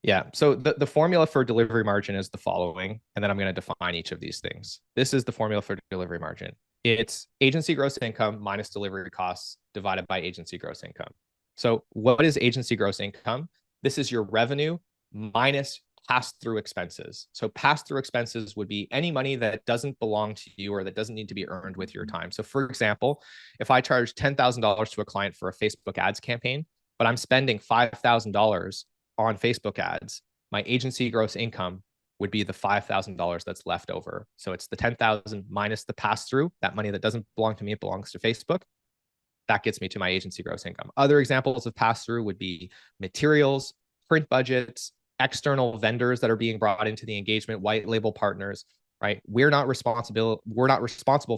Yeah. So the formula for delivery margin is the following, and then I'm going to define each of these things. This is the formula for delivery margin. It's agency gross income minus delivery costs divided by agency gross income. So what is agency gross income? This is your revenue minus pass-through expenses. So pass-through expenses would be any money that doesn't belong to you or that doesn't need to be earned with your time. So for example, if I charge $10,000 to a client for a Facebook ads campaign, but I'm spending $5,000 on Facebook ads, my agency gross income would be the $5,000 that's left over. So it's the 10,000 minus the pass through, that money that doesn't belong to me, it belongs to Facebook. That gets me to my agency gross income. Other examples of pass through would be materials, print budgets, external vendors that are being brought into the engagement, white label partners, right? We're not responsible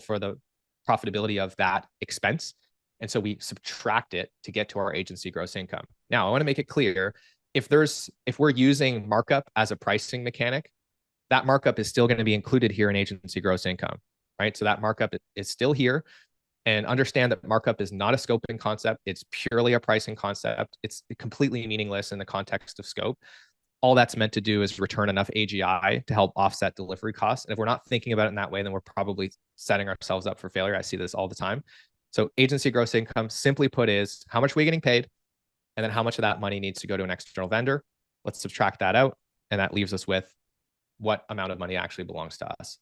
for the profitability of that expense. And so we subtract it to get to our agency gross income. Now, I want to make it clear, if we're using markup as a pricing mechanic, that markup is still going to be included here in agency gross income, right? So that markup is still here. And understand that markup is not a scoping concept. It's purely a pricing concept. It's completely meaningless in the context of scope. All that's meant to do is return enough AGI to help offset delivery costs. And if we're not thinking about it in that way, then we're probably setting ourselves up for failure. I see this all the time. So agency gross income, simply put, is how much are we getting paid? And then how much of that money needs to go to an external vendor? Let's subtract that out. And that leaves us with what amount of money actually belongs to us.